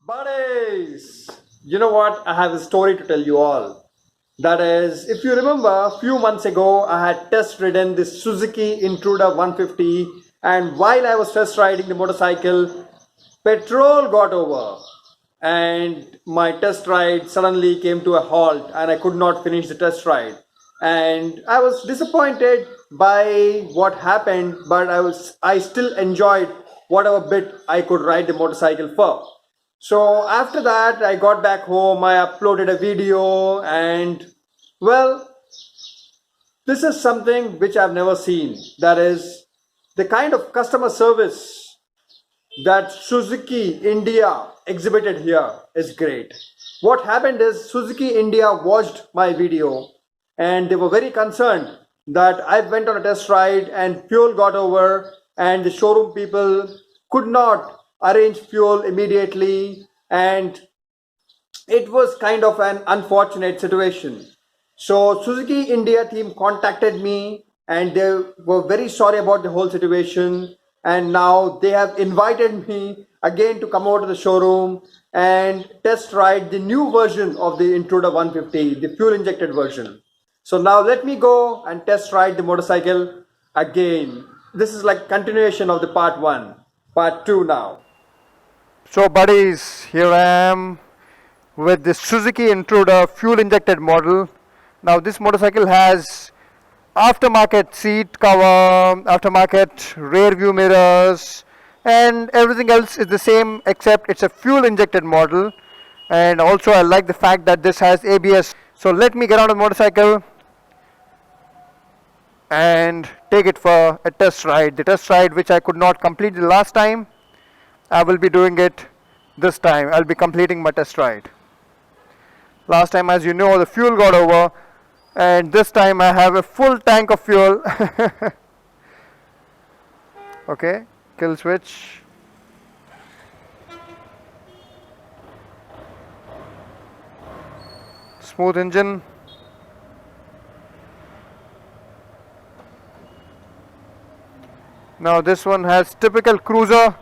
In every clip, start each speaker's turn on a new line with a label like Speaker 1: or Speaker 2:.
Speaker 1: Buddies, you know what? I have a story to tell you all. That is, if you remember, a few months ago, I had test ridden this Suzuki Intruder 150, and while I was test riding the motorcycle, petrol got over, and my test ride suddenly came to a halt, and I could not finish the test ride. And I was disappointed by what happened, but I still enjoyed whatever bit I could ride the motorcycle for. So after that, I got back home, I uploaded a video, and well, this is something which I've never seen. That is the kind of customer service that Suzuki India exhibited here is great. What happened is Suzuki India watched my video and they were very concerned that I went on a test ride and fuel got over and the showroom people could not arrange fuel immediately, and it was kind of an unfortunate situation. So Suzuki India team contacted me and they were very sorry about the whole situation, and now they have invited me again to come over to the showroom and test ride the new version of the Intruder 150, the fuel injected version. So now let me go and test ride the motorcycle again. This is like continuation of the part 1, part 2 now. So buddies, here I am with the Suzuki Intruder fuel injected model. Now this motorcycle has aftermarket seat cover, aftermarket rear view mirrors, and everything else is the same except it's a fuel injected model. And also I like the fact that this has ABS. So let me get on the motorcycle and take it for a test ride. The test ride which I could not complete the last time, I will be doing it this time. I'll be completing my test ride. Last time, as you know, the fuel got over, and this time I have a full tank of fuel. Okay, kill switch. Smooth engine. Now this one has typical cruiser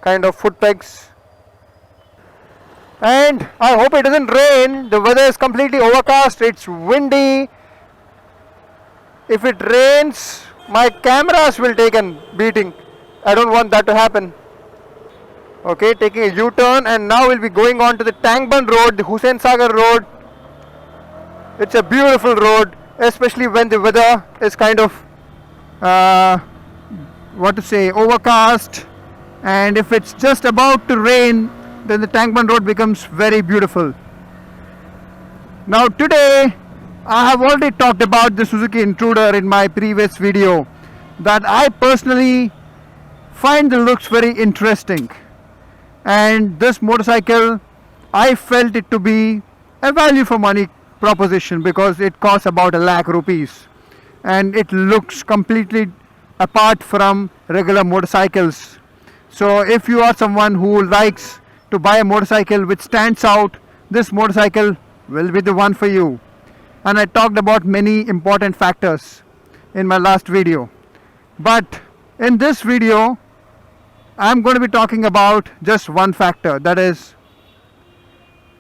Speaker 1: kind of foot pegs. And I hope it doesn't rain. The weather is completely overcast. It's windy. If it rains, my cameras will take a beating. I don't want that to happen. Okay, taking a U-turn, and now we'll be going on to the Tangband Road, the Hussain Sagar Road. It's a beautiful road, especially when the weather is kind of overcast, and if it's just about to rain, then the Tangband Road becomes very beautiful. Now today, I have already talked about the Suzuki Intruder in my previous video, that I personally find the looks very interesting, and this motorcycle, I felt it to be a value for money proposition because it costs about ₹1,00,000 and it looks completely apart from regular motorcycles. So if you are someone who likes to buy a motorcycle which stands out, this motorcycle will be the one for you. And I talked about many important factors in my last video, but in this video I'm going to be talking about just one factor, that is,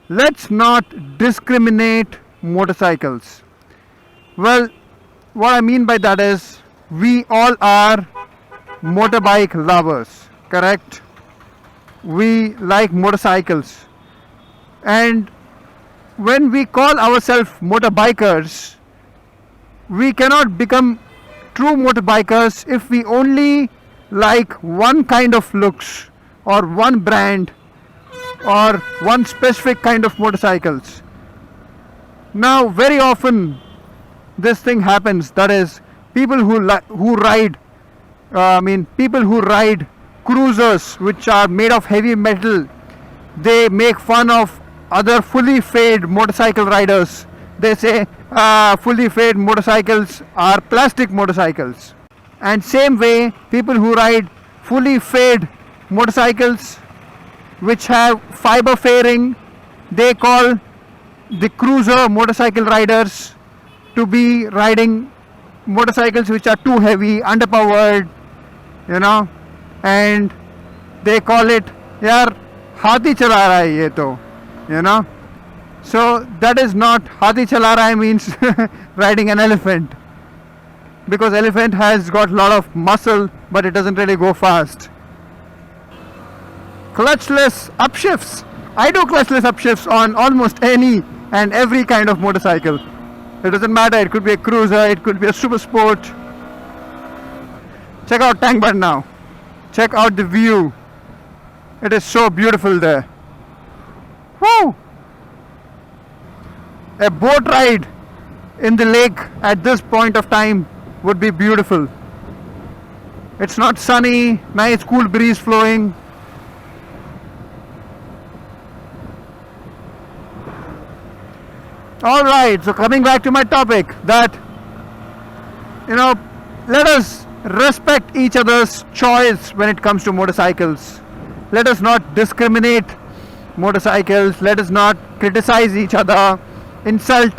Speaker 1: let's not discriminate motorcycles. Well, what I mean by that is, we all are motorbike lovers, correct? We like motorcycles, and when we call ourselves motorbikers, we cannot become true motorbikers if we only like one kind of looks or one brand or one specific kind of motorcycles. Now very often this thing happens, that is, people who ride cruisers which are made of heavy metal, they make fun of other fully fade motorcycle riders. They say fully fade motorcycles are plastic motorcycles. And same way, people who ride fully fade motorcycles which have fiber fairing, they call the cruiser motorcycle riders to be riding motorcycles which are too heavy, underpowered, and they call it, they are
Speaker 2: हाथी चला रहा है ये तो, you know. So that is not, हाथी चला रहा है means riding an elephant, because elephant has got lot of muscle but it doesn't really go fast. Clutchless upshifts. I do clutchless upshifts on almost any and every kind of motorcycle. It doesn't matter, it could be a cruiser, it could be a super sport. Check out Tank Bund now. Check out the view. It is so beautiful there. Woo! A boat ride in the lake at this point of time would be beautiful. It's not sunny, nice cool breeze flowing. Alright, so coming back to my topic, that, you know, let us respect each other's choice when it comes to motorcycles. Let us not discriminate motorcycles. Let us not criticize each other, insult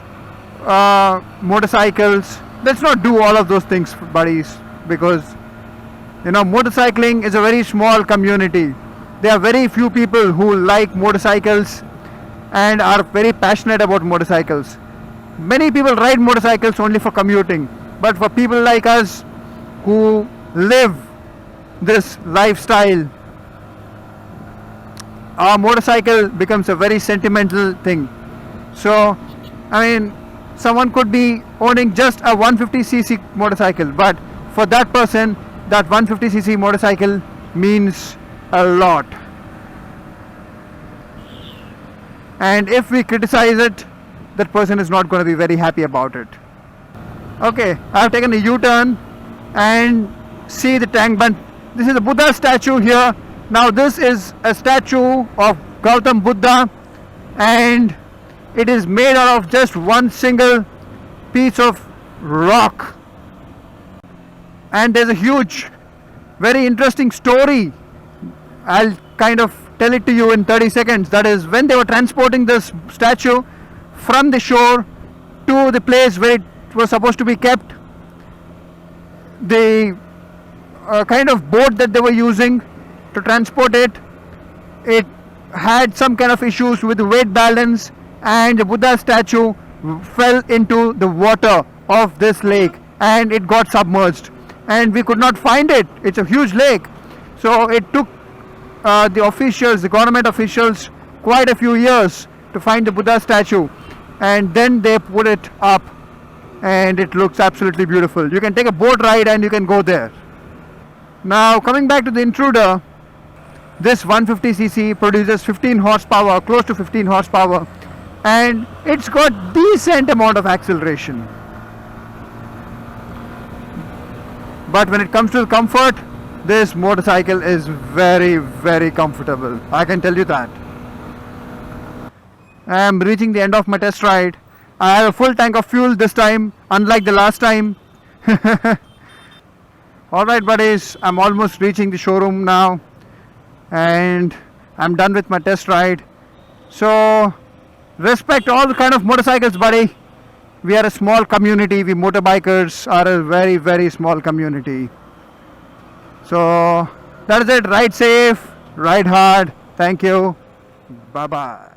Speaker 2: motorcycles. Let's not do all of those things, buddies, because, you know, motorcycling is a very small community. There are very few people who like motorcycles and are very passionate about motorcycles. Many people ride motorcycles only for commuting, but for people like us who live this lifestyle, our motorcycle becomes a very sentimental thing. So, I mean, someone could be owning just a 150cc motorcycle, but for that person, that 150cc motorcycle means a lot. And if we criticize it, that person is not going to be very happy about it. Okay, I have taken a U-turn and see the Tank Bund. This is a Buddha statue here. Now this is a statue of Gautam Buddha, and it is made out of just one single piece of rock. And there's a huge, very interesting story. I'll kind of tell it to you in 30 seconds. That is, when they were transporting this statue from the shore to the place where it was supposed to be kept, the kind of boat that they were using to transport it, it had some kind of issues with the weight balance, and the Buddha statue fell into the water of this lake and it got submerged, and we could not find it. It's a huge lake, so it took the government officials, quite a few years to find the Buddha statue, and then they put it up, and it looks absolutely beautiful. You can take a boat ride and you can go there. Now coming back to the Intruder, this 150cc produces 15 horsepower, close to 15 horsepower, and it's got decent amount of acceleration. But when it comes to comfort, this motorcycle is very, very comfortable. I can tell you that. I am reaching the end of my test ride. I have a full tank of fuel this time, unlike the last time. Alright buddies, I'm almost reaching the showroom now, and I'm done with my test ride. So respect all the kind of motorcycles, buddy. We are a small community. We motorbikers are a very, very small community. So that is it. Ride safe, ride hard. Thank you. Bye bye.